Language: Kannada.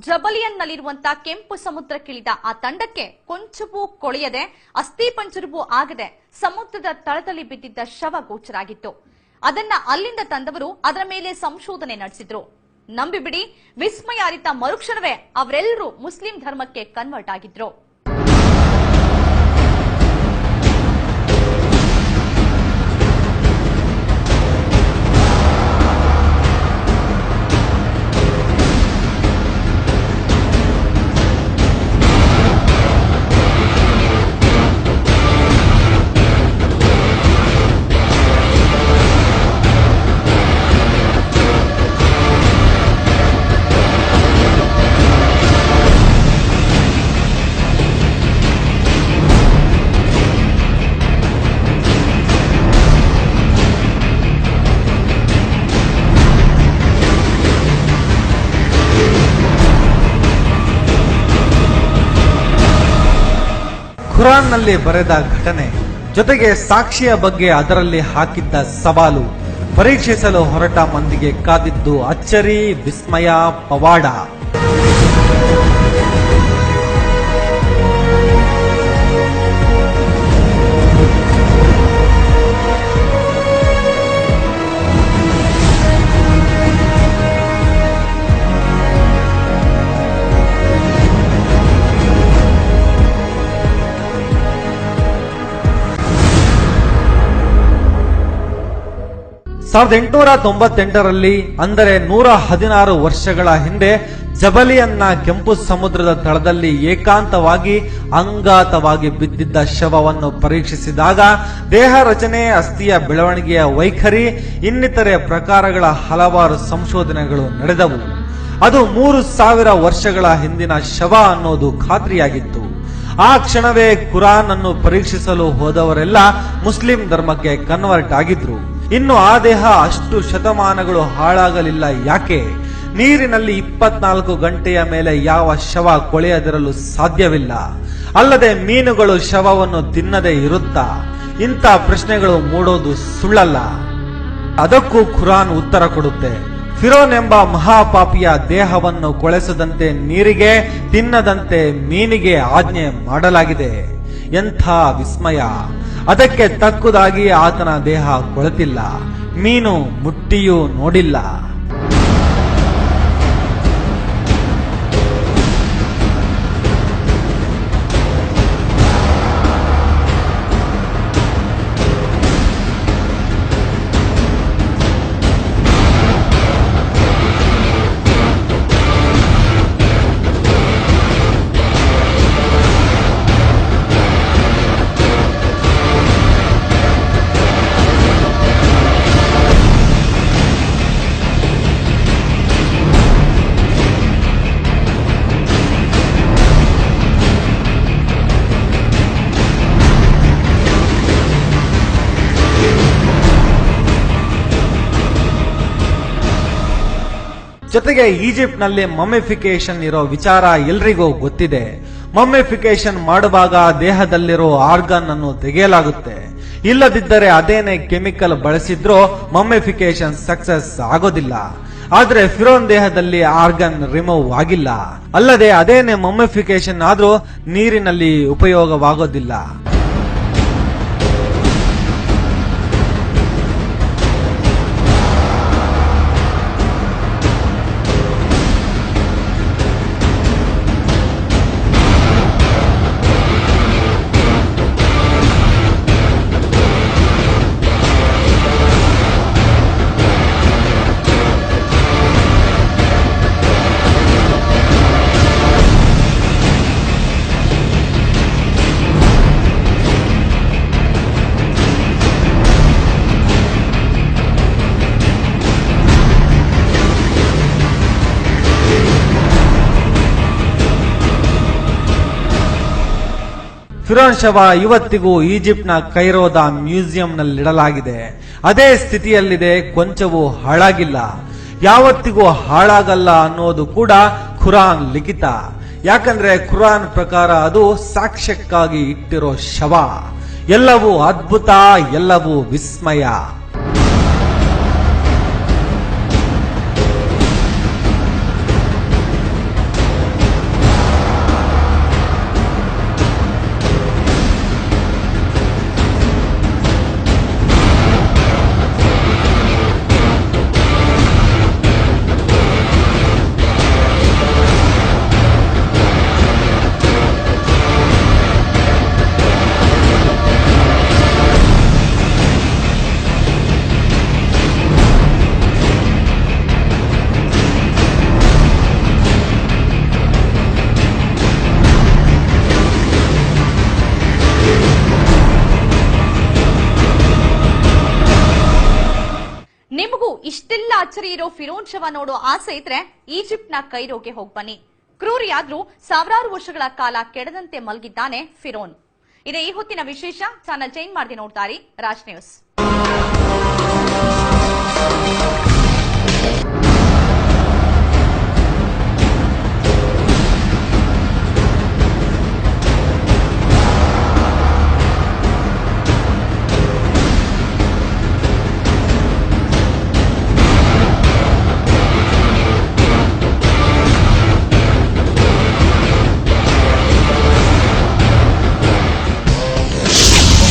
ಜಬಲಿಯನ್ನಲ್ಲಿರುವಂತಹ ಕೆಂಪು ಸಮುದ್ರಕ್ಕಿಳಿದ ಆ ತಂಡಕ್ಕೆ ಕೊಂಚವೂ ಕೊಳೆಯದೆ ಅಸ್ಥಿ ಪಂಜರವೂ ಆಗದೆ ಸಮುದ್ರದ ತಳದಲ್ಲಿ ಬಿದ್ದಿದ್ದ ಶವ ಗೋಚರಾಗಿತ್ತು. ಅದನ್ನ ಅಲ್ಲಿಂದ ತಂದವರು ಅದರ ಮೇಲೆ ಸಂಶೋಧನೆ ನಡೆಸಿದ್ರು. ನಂಬಿಬಿಡಿ, ವಿಸ್ಮಯ ಅರಿತ ಮರುಕ್ಷಣವೇ ಅವರೆಲ್ಲರೂ ಮುಸ್ಲಿಂ ಧರ್ಮಕ್ಕೆ ಕನ್ವರ್ಟ್ ಆಗಿದ್ರು. ಖುರಾನ್ನಲ್ಲಿ ಬರೆದ ಘಟನೆ ಜೊತೆಗೆ ಸಾಕ್ಷಿಯ ಬಗ್ಗೆ ಅದರಲ್ಲಿ ಹಾಕಿದ್ದ ಸವಾಲು ಪರೀಕ್ಷಿಸಲು ಹೊರಟ ಮಂದಿಗೆ ಕಾದಿದ್ದು ಅಚ್ಚರಿ, ವಿಸ್ಮಯ, ಪವಾಡ. ಸಾವಿರದ 898ರಲ್ಲಿ ಅಂದರೆ 116 ವರ್ಷಗಳ ಹಿಂದೆ ಜಬಲಿಯನ್ನ ಕೆಂಪು ಸಮುದ್ರದ ತಳದಲ್ಲಿ ಏಕಾಂತವಾಗಿ ಅಂಗಾತವಾಗಿ ಬಿದ್ದಿದ್ದ ಶವವನ್ನು ಪರೀಕ್ಷಿಸಿದಾಗ ದೇಹ ರಚನೆ, ಅಸ್ಥಿಯ ಬೆಳವಣಿಗೆಯ ವೈಖರಿ ಇನ್ನಿತರೆ ಪ್ರಕಾರಗಳ ಹಲವಾರು ಸಂಶೋಧನೆಗಳು ನಡೆದವು. ಅದು 3000 ವರ್ಷಗಳ ಹಿಂದಿನ ಶವ ಅನ್ನೋದು ಖಾತ್ರಿಯಾಗಿತ್ತು. ಆ ಕ್ಷಣವೇ ಕುರಾನ್ ಅನ್ನು ಪರೀಕ್ಷಿಸಲು ಹೋದವರೆಲ್ಲ ಮುಸ್ಲಿಂ ಧರ್ಮಕ್ಕೆ ಕನ್ವರ್ಟ್ ಆಗಿದ್ರು. ಇನ್ನು ಆ ದೇಹ ಅಷ್ಟು ಶತಮಾನಗಳು ಹಾಳಾಗಲಿಲ್ಲ ಯಾಕೆ? ನೀರಿನಲ್ಲಿ 24 ಗಂಟೆಯ ಮೇಲೆ ಯಾವ ಶವ ಕೊಳೆಯದಿರಲು ಸಾಧ್ಯವಿಲ್ಲ. ಅಲ್ಲದೆ ಮೀನುಗಳು ಶವವನ್ನು ತಿನ್ನದೇ ಇರುತ್ತಾ? ಇಂಥ ಪ್ರಶ್ನೆಗಳು ಮೂಡೋದು ಸುಳ್ಳಲ್ಲ. ಅದಕ್ಕೂ ಖುರಾನ್ ಉತ್ತರ ಕೊಡುತ್ತೆ. ಫಿರೋನ್ ಎಂಬ ಮಹಾಪಾಪಿಯ ದೇಹವನ್ನು ಕೊಳೆಸದಂತೆ ನೀರಿಗೆ, ತಿನ್ನದಂತೆ ಮೀನಿಗೆ ಆಜ್ಞೆ ಮಾಡಲಾಗಿದೆ. ಎಂಥ ವಿಸ್ಮಯ! ಅದಕ್ಕೆ ತಕ್ಕುದಾಗಿ ಆತನ ದೇಹ ಕೊಳೆತಿಲ್ಲ, ಮೀನು ಮುಟ್ಟಿಯೂ ನೋಡಿಲ್ಲ. ಜೊತೆಗೆ ಈಜಿಪ್ಟ್ ನಲ್ಲಿ ಮಮ್ಮಿಫಿಕೇಶನ್ ಇರೋ ವಿಚಾರ ಎಲ್ರಿಗೂ ಗೊತ್ತಿದೆ. ಮಮ್ಮಿಫಿಕೇಶನ್ ಮಾಡುವಾಗ ದೇಹದಲ್ಲಿರೋ ಆರ್ಗನ್ ಅನ್ನು ತೆಗೆಯಲಾಗುತ್ತೆ. ಇಲ್ಲದಿದ್ದರೆ ಅದೇನೇ ಕೆಮಿಕಲ್ ಬಳಸಿದ್ರೂ ಮಮ್ಮಿಫಿಕೇಶನ್ ಸಕ್ಸಸ್ ಆಗೋದಿಲ್ಲ. ಆದ್ರೆ ಫಿರೋನ್ ದೇಹದಲ್ಲಿ ಆರ್ಗನ್ ರಿಮೂವ್ ಆಗಿಲ್ಲ. ಅಲ್ಲದೆ ಅದೇನೇ ಮಮ್ಮಿಫಿಕೇಶನ್ ಆದ್ರೂ ನೀರಿನಲ್ಲಿ ಉಪಯೋಗವಾಗೋದಿಲ್ಲ. ಫಿರೋನ್ ಶವ ಇವತ್ತಿಗೂ ಈಜಿಪ್ಟ್ನ ಕೈರೋದ ಮ್ಯೂಸಿಯಂನಲ್ಲಿಡಲಾಗಿದೆ. ಅದೇ ಸ್ಥಿತಿಯಲ್ಲಿದೆ, ಕೊಂಚವೂ ಹಾಳಾಗಿಲ್ಲ. ಯಾವತ್ತಿಗೂ ಹಾಳಾಗಲ್ಲ ಅನ್ನೋದು ಕೂಡ ಖುರಾನ್ ಲಿಖಿತ. ಯಾಕಂದ್ರೆ ಖುರಾನ್ ಪ್ರಕಾರ ಅದು ಸಾಕ್ಷ್ಯಕ್ಕಾಗಿ ಇಟ್ಟಿರೋ ಶವ. ಎಲ್ಲವೂ ಅದ್ಭುತ, ಎಲ್ಲವೂ ವಿಸ್ಮಯ. ಇಷ್ಟೆಲ್ಲ ಅಚ್ಚರಿ ಇರೋ ಫಿರೋನ್ ಶವ ನೋಡೋ ಆಸೆ ಇದ್ರೆ ಈಜಿಪ್ಟ್ನ ಕೈರೋಗೆ ಹೋಗ್ ಬನ್ನಿ. ಕ್ರೂರಿಯಾದ್ರೂ ಸಾವಿರಾರು ವರ್ಷಗಳ ಕಾಲ ಕೆಡದಂತೆ ಮಲಗಿದ್ದಾನೆ ಫಿರೋನ್. ಇದೇ ಈ ಹೊತ್ತಿನ ವಿಶೇಷ. ಚಾನಲ್ ಚೇಂಜ್ ಮಾಡದೆ ನೋಡ್ತಾರೆ ರಾಜ್ ನ್ಯೂಸ್.